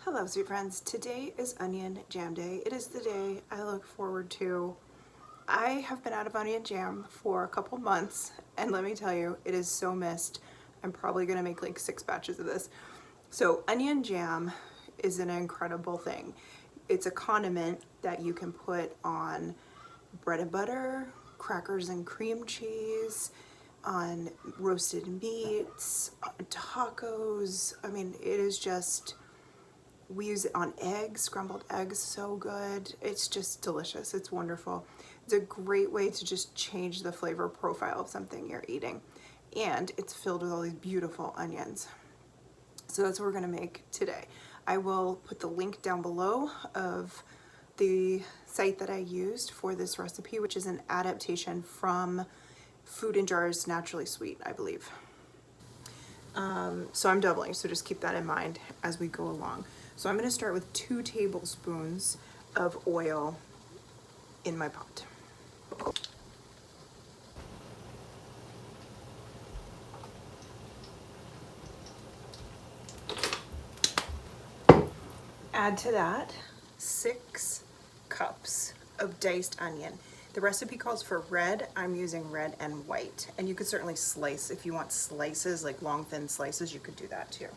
Hello, sweet friends. Today is onion jam day. It is the day I look forward to. I have been out of onion jam for a couple months, and let me tell you, it is so missed. I'm probably gonna make like 6 batches of this. So onion jam is an incredible thing. It's a condiment that you can put on bread and butter, crackers and cream cheese, on roasted meats, on tacos. I mean, it is just, we use it on eggs, scrambled eggs, so good. It's just delicious. It's wonderful. It's a great way to just change the flavor profile of something you're eating. And it's filled with all these beautiful onions. So that's what we're gonna make today. I will put the link down below of the site that I used for this recipe, which is an adaptation from Food in Jars Naturally Sweet, I believe. So I'm doubling, so just keep that in mind as we go along. So I'm going to start with 2 tablespoons of oil in my pot. Add to that 6 cups of diced onion. The recipe calls for red. I'm using red and white. And you could certainly slice, if you want slices, like long thin slices, you could do that too.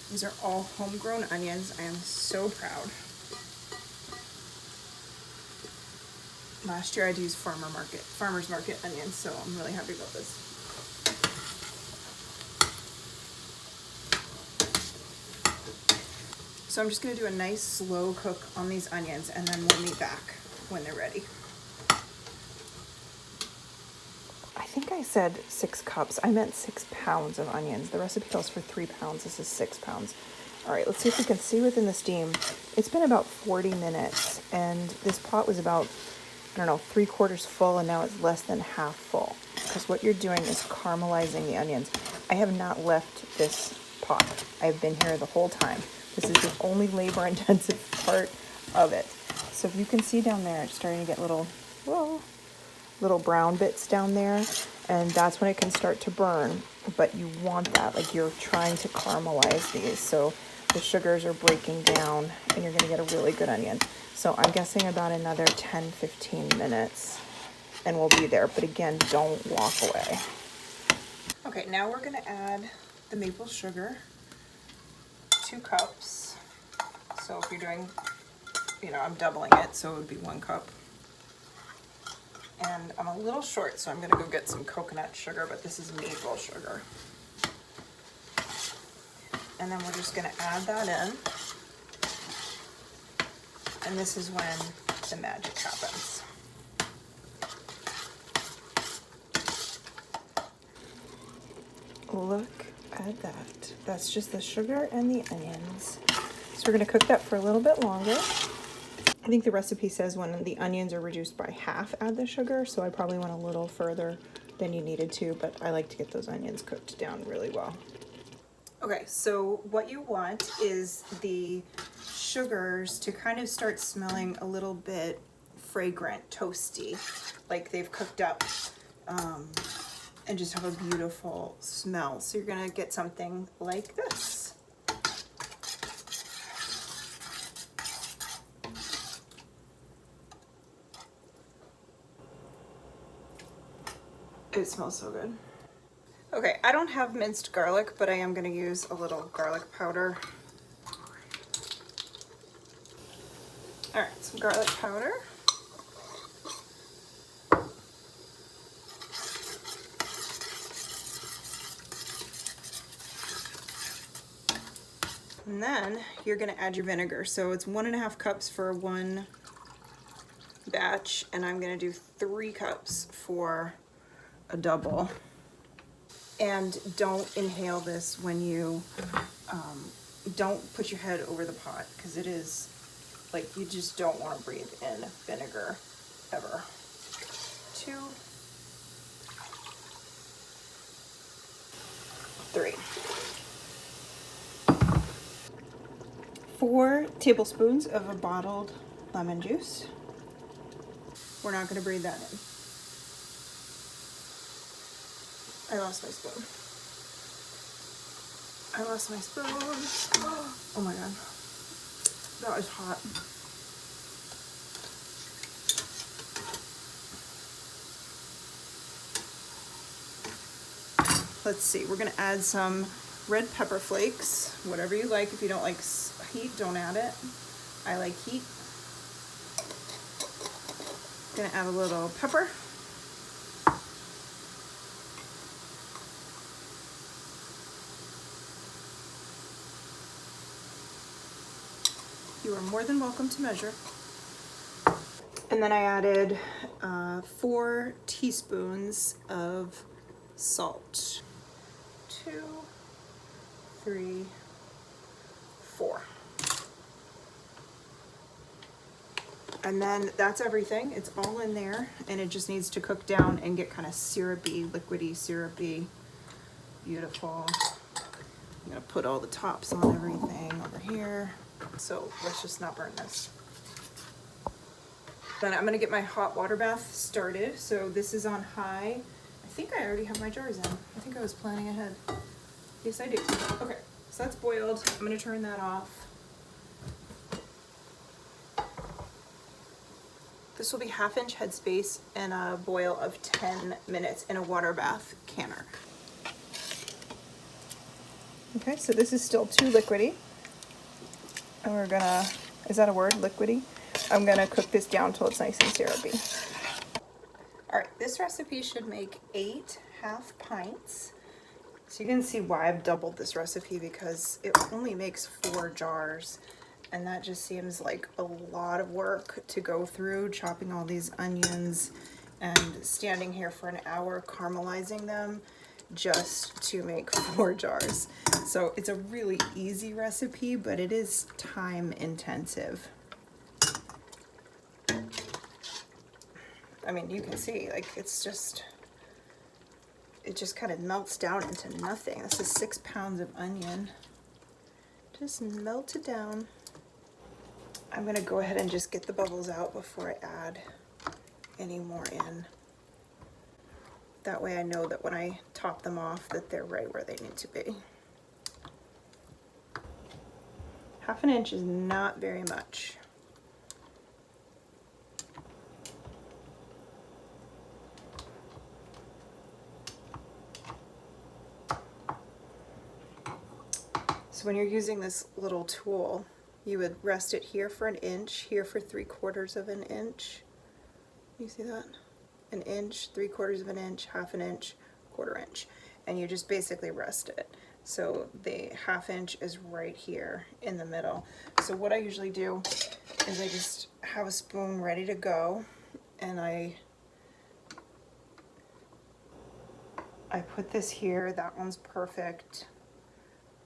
These are all homegrown onions. I am so proud. Last year I'd used farmer's market onions, so I'm really happy about this. So I'm just gonna do a nice slow cook on these onions, and then we'll meet back when they're ready. I think I said 6 cups. I meant 6 pounds of onions. The recipe calls for 3 pounds. This is 6 pounds. All right, let's see if we can see within the steam. It's been about 40 minutes, and this pot was about, I don't know, 3/4 full, and now it's less than half full. Because what you're doing is caramelizing the onions. I have not left this pot. I've been here the whole time. This is the only labor-intensive part of it. So if you can see down there, it's starting to get little brown bits down there, and that's when it can start to burn. But you want that, like you're trying to caramelize these, so the sugars are breaking down, and you're gonna get a really good onion. So I'm guessing about another 10-15 minutes, and we'll be there. But again, don't walk away. Okay, now we're gonna add the maple sugar. 2 cups. So if you're doing, I'm doubling it, so it would be 1 cup. And I'm a little short, so I'm gonna go get some coconut sugar, but this is maple sugar. And then we're just gonna add that in. And this is when the magic happens. Look at that. That's just the sugar and the onions. So we're gonna cook that for a little bit longer. I think the recipe says when the onions are reduced by half, add the sugar, so I probably went a little further than you needed to, but I like to get those onions cooked down really well. Okay, so what you want is the sugars to kind of start smelling a little bit fragrant, toasty, like they've cooked up, and just have a beautiful smell. So you're gonna get something like this. It smells so good. Okay, I don't have minced garlic, but I am gonna use a little garlic powder. All right, some garlic powder. And then you're gonna add your vinegar. So it's 1.5 cups for 1 batch, and I'm gonna do 3 cups for a double. And don't inhale this when you, don't put your head over the pot, because it is, like, you just don't want to breathe in vinegar ever. 2, 3. 4 tablespoons of a bottled lemon juice. We're not going to breathe that in. I lost my spoon. I lost my spoon. Oh my god. That was hot. Let's see, we're gonna add some red pepper flakes, whatever you like. If you don't like heat, don't add it. I like heat. Gonna add a little pepper. You are more than welcome to measure. And then I added 4 teaspoons of salt. 2, 3, 4. And then that's everything. It's all in there, and it just needs to cook down and get kind of syrupy, liquidy, syrupy. Beautiful. I'm gonna put all the tops on everything over here. So let's just not burn this. Then I'm gonna get my hot water bath started. So this is on high. I think I already have my jars in. I think I was planning ahead. Yes, I do. Okay, so that's boiled. I'm gonna turn that off. This will be 1/2 inch headspace and a boil of 10 minutes in a water bath canner. Okay, so this is still too liquidy. And we're gonna, is that a word, liquidy? I'm gonna cook this down till it's nice and syrupy. All right, this recipe should make 8 1/2 pints. So you can see why I've doubled this recipe, because it only makes 4 jars. And that just seems like a lot of work to go through, chopping all these onions and standing here for an hour caramelizing them just to make 4 jars. So it's a really easy recipe, but it is time intensive. I mean, you can see, like, it's just, it just kind of melts down into nothing. This is 6 pounds of onion. Just melt it down. I'm gonna go ahead and just get the bubbles out before I add any more in. That way I know that when I top them off that they're right where they need to be. 1/2 inch is not very much. So when you're using this little tool, you would rest it here for 1 inch, here for 3/4 of an inch. You see that? 1 inch, 3/4 of an inch, 1/2 inch, 1/4 inch. And you just basically rest it. So the 1/2 inch is right here in the middle. So what I usually do is I just have a spoon ready to go, and I put this here. That one's perfect.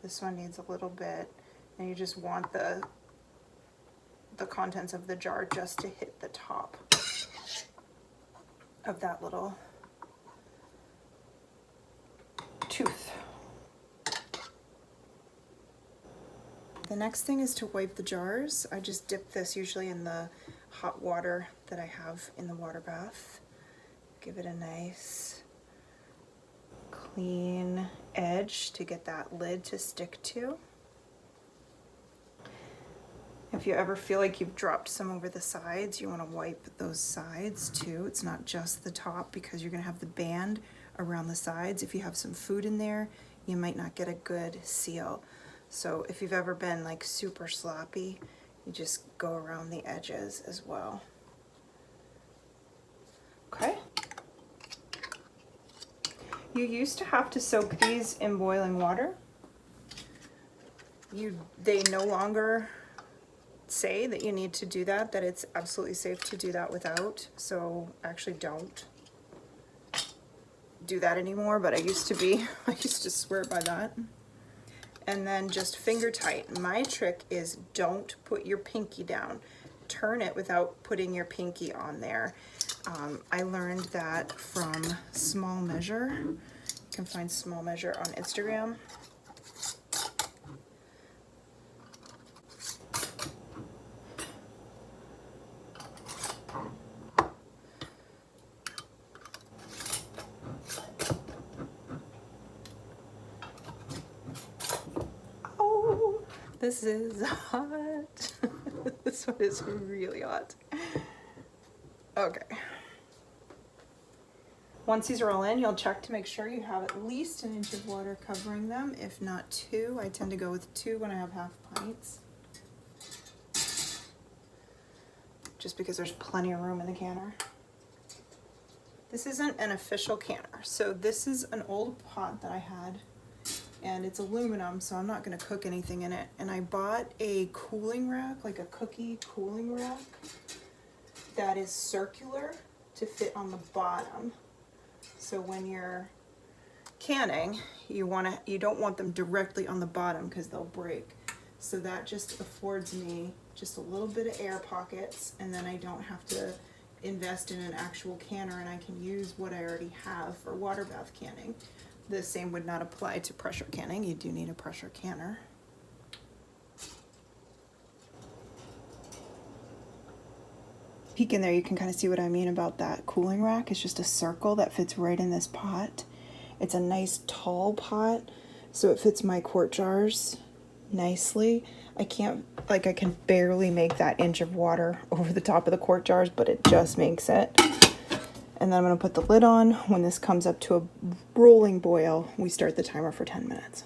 This one needs a little bit. And you just want the contents of the jar just to hit the top of that little tooth. The next thing is to wipe the jars. I just dip this usually in the hot water that I have in the water bath. Give it a nice clean edge to get that lid to stick to. If you ever feel like you've dropped some over the sides, you want to wipe those sides too. It's not just the top, because you're going to have the band around the sides. If you have some food in there, you might not get a good seal. So if you've ever been like super sloppy, you just go around the edges as well. Okay. You used to have to soak these in boiling water. They no longer say that you need to do that, that it's absolutely safe to do that without. So actually don't do that anymore, but I used to swear by that. And then just finger tight. My trick is don't put your pinky down. Turn it without putting your pinky on there. I learned that from Small Measure. You can find Small Measure on Instagram. This is hot. This one is really hot. Okay. Once these are all in, you'll check to make sure you have at least an inch of water covering them, if not 2. I tend to go with 2 when I have half pints, just because there's plenty of room in the canner. This isn't an official canner, so this is an old pot that I had, and it's aluminum, so I'm not going to cook anything in it. And I bought a cooling rack, like a cookie cooling rack, that is circular to fit on the bottom. So when you're canning, you don't want them directly on the bottom because they'll break. So that just affords me just a little bit of air pockets, and then I don't have to invest in an actual canner, and I can use what I already have for water bath canning. The same would not apply to pressure canning. You do need a pressure canner. Peek in there, you can kind of see what I mean about that cooling rack. It's just a circle that fits right in this pot. It's a nice tall pot, so it fits my quart jars nicely. I can barely make that inch of water over the top of the quart jars, but it just makes it. And then I'm going to put the lid on. When this comes up to a rolling boil, we start the timer for 10 minutes.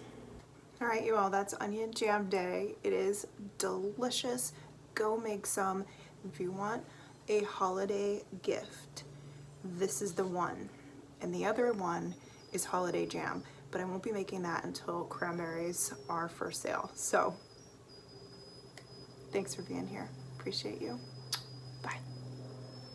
All right, you all, that's onion jam day. It is delicious. Go make some. If you want a holiday gift, this is the one. And the other one is holiday jam, but I won't be making that until cranberries are for sale. So thanks for being here. Appreciate you.